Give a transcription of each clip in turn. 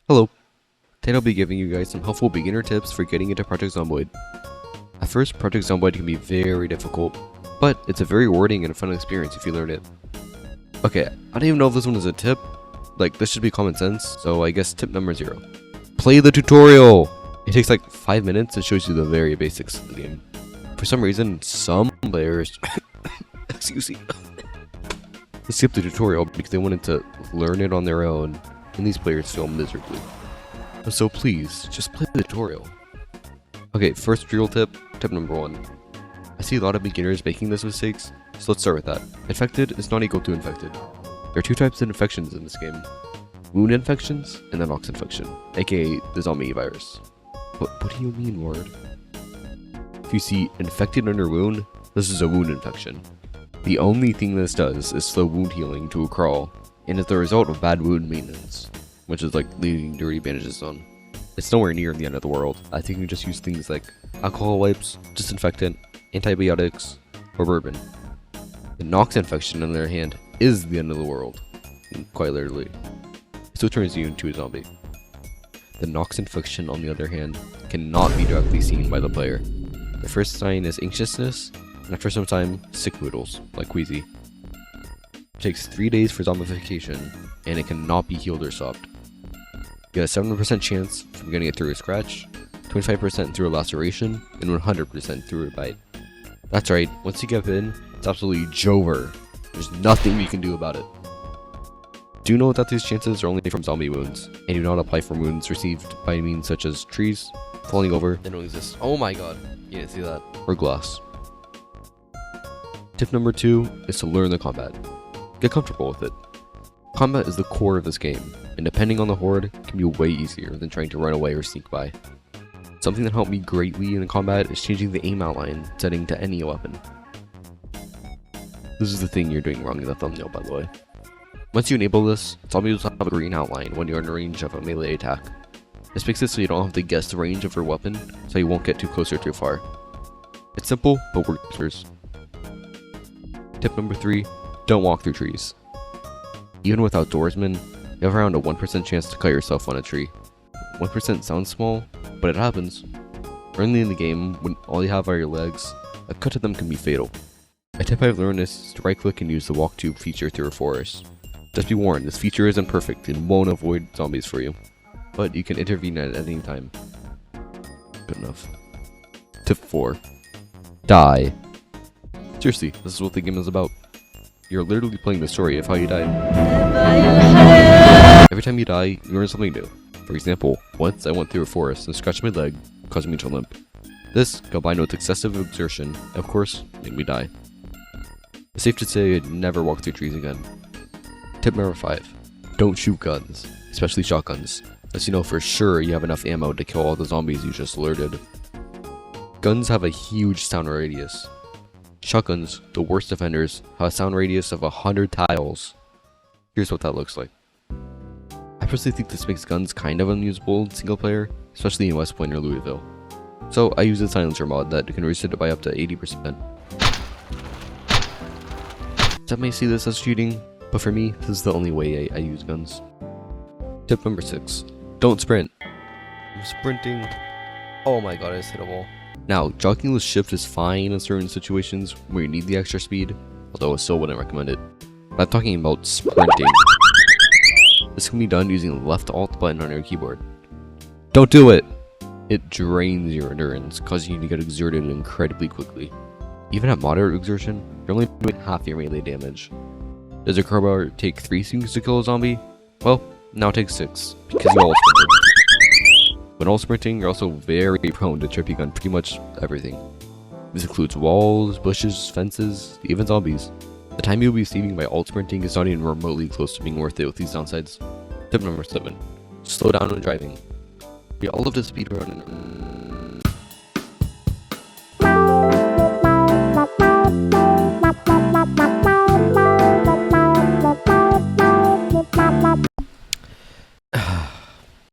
Hello, today I'll be giving you guys some helpful beginner tips for getting into Project Zomboid. At first, Project Zomboid can be very difficult, but it's a very rewarding and fun experience if you learn it. Okay, I don't even know if this one is a tip, like this should be common sense, so I guess tip number 0. Play the tutorial! It takes like 5 minutes and shows you the very basics of the game. For some reason, some players excuse me, skip the tutorial because they wanted to learn it on their own, and these players fail miserably. So please, just play the tutorial. Okay, first real tip number 1. I see a lot of beginners making these mistakes, so let's start with that. Infected is not equal to infected. There are 2 types of infections in this game. Wound infections and the Nox infection, aka the zombie virus. But what do you mean, word? If you see infected under wound, this is a wound infection. The only thing this does is slow wound healing to a crawl, and is the result of bad wound maintenance, which is like leaving dirty bandages on. It's nowhere near the end of the world. I think you just use things like alcohol wipes, disinfectant, antibiotics, or bourbon. The Nox infection, on the other hand, is the end of the world, quite literally. It still turns you into a zombie. The Nox infection, on the other hand, cannot be directly seen by the player. The first sign is anxiousness, and after some time, sick noodles, like queasy. It takes 3 days for zombification, and it cannot be healed or stopped. You have a 7% chance from getting it through a scratch, 25% through a laceration, and 100% through a bite. That's right, once you get in, it's absolutely Jover. There's nothing you can do about it. Do note that these chances are only from zombie wounds, and do not apply for wounds received by means such as trees, falling over, they don't exist. Oh my god, you didn't see that. Or glass. Tip number 2 is to learn the combat. Get comfortable with it. Combat is the core of this game, and depending on the horde, can be way easier than trying to run away or sneak by. Something that helped me greatly in combat is changing the aim outline setting to any weapon. This is the thing you're doing wrong in the thumbnail, by the way. Once you enable this, zombies will have a green outline when you're in range of a melee attack. This makes it so you don't have to guess the range of your weapon, so you won't get too close or too far. It's simple, but works. Tip number 3, don't walk through trees. Even with outdoorsmen, you have around a 1% chance to cut yourself on a tree. 1% sounds small, but it happens. Early in the game, when all you have are your legs, a cut to them can be fatal. A tip I've learned is to right click and use the walk tube feature through a forest. Just be warned, this feature isn't perfect and won't avoid zombies for you, but you can intervene at any time. Good enough. Tip 4. Die. Seriously, this is what the game is about. You're literally playing the story of how you die. Every time you die, you learn something new. For example, once I went through a forest and scratched my leg, causing me to limp. This, combined with excessive exertion, of course, made me die. It's safe to say I'd never walk through trees again. Tip number 5. Don't shoot guns, especially shotguns, unless you know for sure you have enough ammo to kill all the zombies you just alerted. Guns have a huge sound radius. Shotguns, the worst offenders, have a sound radius of 100 tiles. Here's what that looks like. I personally think this makes guns kind of unusable in single player, especially in West Point or Louisville. So I use a silencer mod that can reset it by up to 80%. Some may see this as cheating, but for me, this is the only way I use guns. Tip number 6. Don't sprint. I'm sprinting. Oh my god, I just hit a wall. Now, jogging with shift is fine in certain situations where you need the extra speed, although I still wouldn't recommend it. But I'm talking about sprinting. This can be done using the left alt button on your keyboard. Don't do it! It drains your endurance, causing you to get exerted incredibly quickly. Even at moderate exertion, you're only doing half your melee damage. Does a crowbar take 3 swings to kill a zombie? Well, now it takes 6, because you all sprinted. When all sprinting, you're also very prone to tripping on pretty much everything. This includes walls, bushes, fences, even zombies. The time you'll be receiving by alt sprinting is not even remotely close to being worth it with these downsides. Tip number 7. Slow down when driving. We all love to speedrun.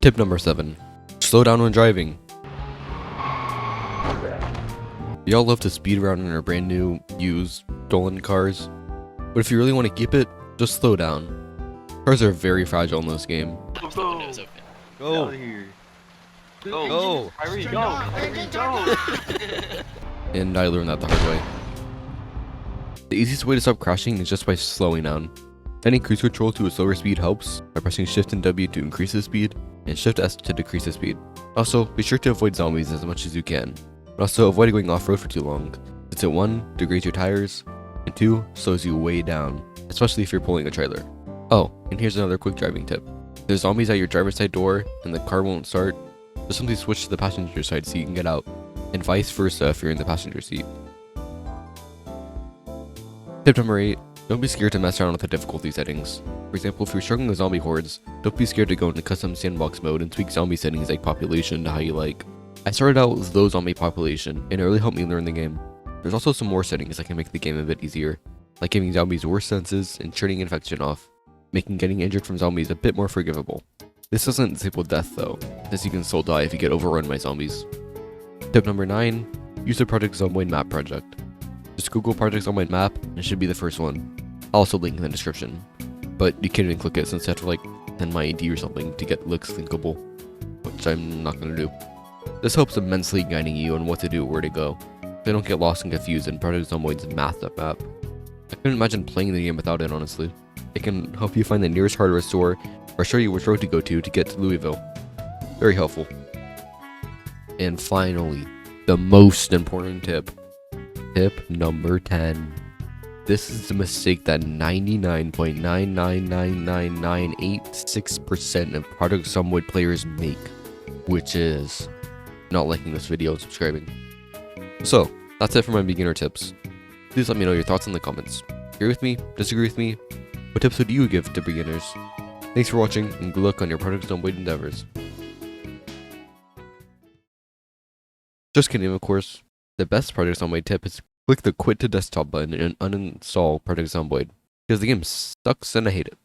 Tip number 7. Slow down when driving. We all love to speed around in our brand new, used, stolen cars. But if you really want to keep it, just slow down. Cars are very fragile in this game. Go. Out of here. Go. Kyrie, go. Kyrie, go. And I learned that the hard way. The easiest way to stop crashing is just by slowing down. Setting cruise control to a slower speed helps by pressing Shift and W to increase the speed, and Shift S to decrease the speed. Also, be sure to avoid zombies as much as you can, but also avoid going off-road for too long, since it 1 degrades your tires, and 2 slows you way down, especially if you're pulling a trailer. Oh, and here's another quick driving tip. If there's zombies at your driver's side door and the car won't start, just simply switch to the passenger side so you can get out, and vice versa if you're in the passenger seat. Tip number 8. Don't be scared to mess around with the difficulty settings. For example, if you're struggling with zombie hordes, don't be scared to go into custom sandbox mode and tweak zombie settings like population to how you like. I started out with low zombie population, and it really helped me learn the game. There's also some more settings that can make the game a bit easier, like giving zombies worse senses and turning infection off, making getting injured from zombies a bit more forgivable. This doesn't disable death though, as you can still die if you get overrun by zombies. Tip number 9. Use the Project Zomboid map project. Just Google Project Zomboid map and it should be the first one. I'll also link in the description. But you can't even click it since you have to like send my ID or something to get looks linkable, which I'm not gonna do. This helps immensely guiding you on what to do, where to go, so don't get lost and confused in Project Zomboid's mathed up map. I couldn't imagine playing the game without it, honestly. It can help you find the nearest hardware store or show you which road to go to get to Louisville. Very helpful. And finally, the most important tip. Tip number 10. This is the mistake that 99.9999986% of Project Zomboid players make, which is not liking this video and subscribing. So, that's it for my beginner tips. Please let me know your thoughts in the comments. Agree with me? Disagree with me? What tips would you give to beginners? Thanks for watching, and good luck on your Project Zomboid endeavors. Just kidding, of course. The best Project Zomboid tip is click the quit to desktop button and uninstall Project Zomboid, because the game sucks and I hate it.